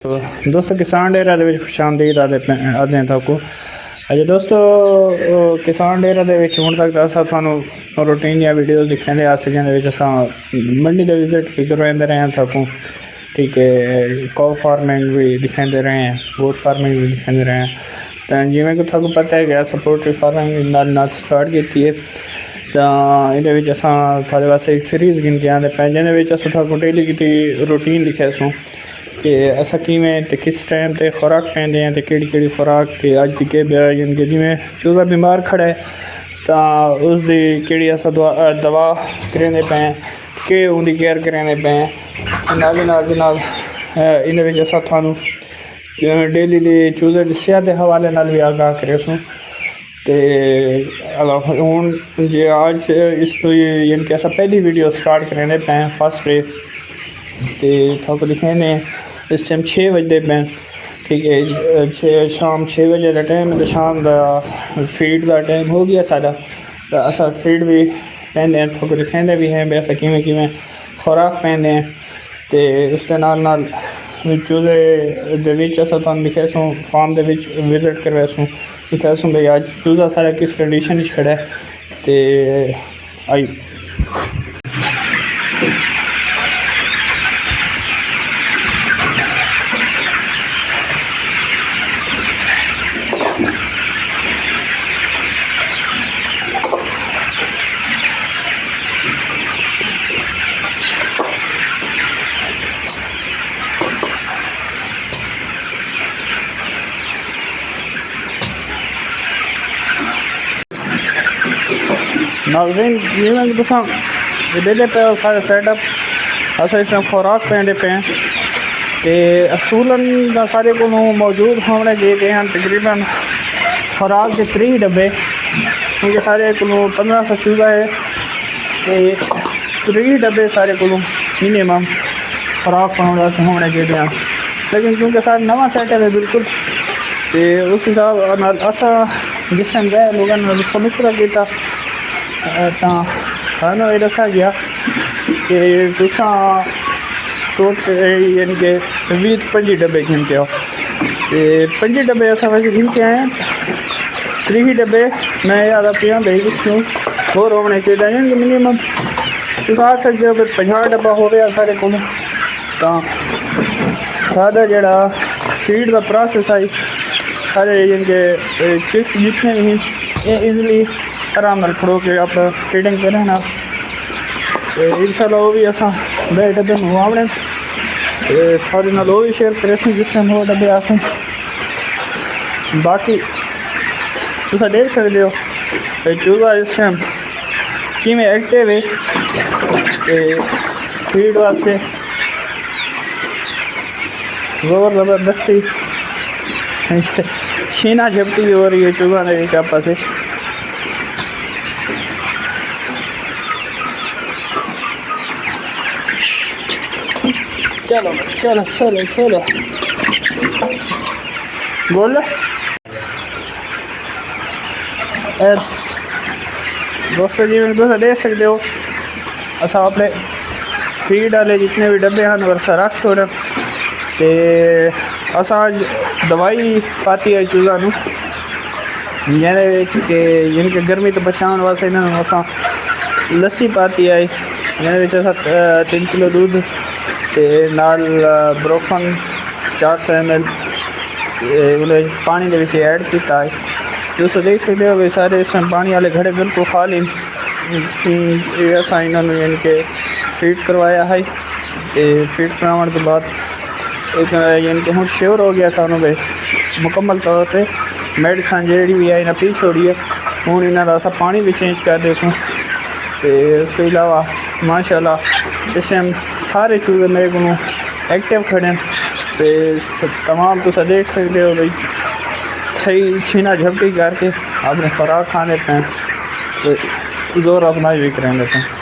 तो दोस्तों किसान डेरा ਦੇ ਵਿੱਚ ਖੁਸ਼ਾਮਦੀਦ ਆਦੇ ਹਾਂ ਤੁਹਾਨੂੰ ਅਜੇ ਦੋਸਤੋ ਕਿਸਾਨ ਡੇਰਾ ਦੇ ਵਿੱਚ ਹੁਣ ਤੱਕ ਅਸਾਂ ਤੁਹਾਨੂੰ ਰੂਟੀਨ ਜਾਂ ਵੀਡੀਓਜ਼ ਦਿਖਾਉਂਦੇ ਆ ਸੀ ਜਿਹਦੇ ਵਿੱਚ ਅਸਾਂ ਮੰਡੀ ਦੇ ਵਿਜ਼ਿਟ ਵੀ ਕਰਵਾਉਂਦੇ ਰਹੇ ਹਾਂ ਤੁਹਾਨੂੰ ਠੀਕ ਹੈ ਕਾਊ ਫਾਰਮਿੰਗ ਵੀ ਦਿਖਾਉਂਦੇ ਰਹੇ ਹਾਂ ਗੋਟ ਫਾਰਮਿੰਗ ਵੀ ਦਿਖਾਉਂਦੇ ਰਹੇ ਹਾਂ ਤਾਂ ਜਿਵੇਂ ਕਿ ਤੁਹਾਨੂੰ ਪਤਾ ਹੈ ਕਿ ਸਪੋਰਟਰੀ ਫਾਰਮਿੰਗ ਨਾਲ ਸਟਾਰਟ ਕੀਤੀ ਹੈ ਤਾਂ ਇਹਦੇ ਵਿੱਚ ਅਸਾਂ ਤੁਹਾਡੇ ਵਾਸਤੇ ਇੱਕ ਸੀਰੀਜ਼ ਗਿਣ ਕੇ ਆਉਂਦੇ ਪਏ ਜਿਹਦੇ ਵਿੱਚ ਅਸਾਂ ਤੁਹਾਨੂੰ ਡੇਲੀ ਕੀਤੀ ਰੂਟੀਨ ਲਿਖਿਆ ਸੋ कि असा किमें ते किस टाइम ते खुराक पैंदे हैं ते केड़ी खुराक ते अज दी के यानी कि जिमें चूजा बीमार खड़ा है तो उसकी केड़ी असा दवा करेंदे पे के उनकी केयर करेंदे पे नाल इन असा थानू डेली दी चूजे की सेहत के हवाले नाल भी आगाह करे सूँ तो हूँ जे अज इस यानी कि असा पहली वीडियो स्टार्ट करेंदे पे फर्स्ट डे तो थोक लिखे ने इस टाइम 6 बजते पे ठीक है शाम 6 बजे का टाइम तो शाम का फीड का टाइम हो गया सारा तो असा फीड भी पैंदे हैं थोक लिखेंदे भी हैं भी असा किमें खुराक पैंदे हैं तो उसके नाल चूजे असा तुम लिखे सूँ फार्म के विजिट करवा सूँ लिखा सूँ भाई अज चूजा सारा किस कंडीशन खड़ा है तो आई नाज़रीन जिमें तुसा देते पे सारे सैटअप अस इस टाइम खुराक पैंदे पे तो असूलन का सारे को मौजूद होने चाहिए हैं तकरीबन खुराक के 3 डब्बे क्योंकि सारे को 1500 चूजा है तो 3 डब्बे सारे को मिनिमम खुराक होने चाहिए हैं लेकिन क्योंकि सारे नवा सैटअप है बिल्कुल तो उस हिसाब असा जिस टाइम गए लोगों ने मशवरा किया तो सानू ये दसा गया कि तुसा यानी कि 20-25 डब्बे गिन के आओ तो 25 डब्बे असा वैसे गिन के आए 3 डब्बे मैं ज़्यादा पिया दे क्यों होर होने चाहिए यानी कि मिनिमम तुम आ सकते हो कि 50 डब्बा हो गया सारे को तो सारा जड़ा फीड का प्रोसेस आई सारे यानी कि चिक्स जितने भी ये ईजली आराम नाल खड़ो के आप फीडिंग करें ना इंशाल्लाह वो भी असा बे डब्बे मुआवने थोड़े नाल वो भी शेयर करें जिस टाइम वो डब्बे आसे बाकी तुम देख सकते हो चूजा इस टाइम किमें एक्टिव है फीड वास्ते जोर ज़बरदस्ती शीना झपटी हो रही है चूजा ने चापा से चलो चलो चलो चलो बोल दोस्तों जी तुम देख सकते हो असा अपने फीड वाले जितने भी डब्बे हैं वरसा रख छोड़ तो असा दवाई पाती है चूजा यानी कि गर्मी तो बचाने वास्ते इन्होंने असा लस्सी पाती है जिन्हें 3 किलो दूध ते नाल ब्रोफन 400 ml पानी के ऐड किया है तुम देख सकते हो भी सारे इस टाइम पानी वाले घड़े बिल्कुल खाली असा इन्होंने यानी कि फीड करवाया है तो फीड करवाने के बाद एक यानी कि हूँ श्योर हो गया सानू भाई मुकम्मल तौर पर मेडिसन जी भी है इन्हें पी छोड़ी है हूँ इन्हों का पानी भी चेंज कर दे सूँ तो उसके अलावा माशाल्लाह इस टाइम सारे चूजे मेरे को एक्टिव खड़े तो तमाम तुम देख सकते हो भाई सही छीना झपटी करके अपने खुराक खाने पे तो जोर आजमाई भी करेंगे पे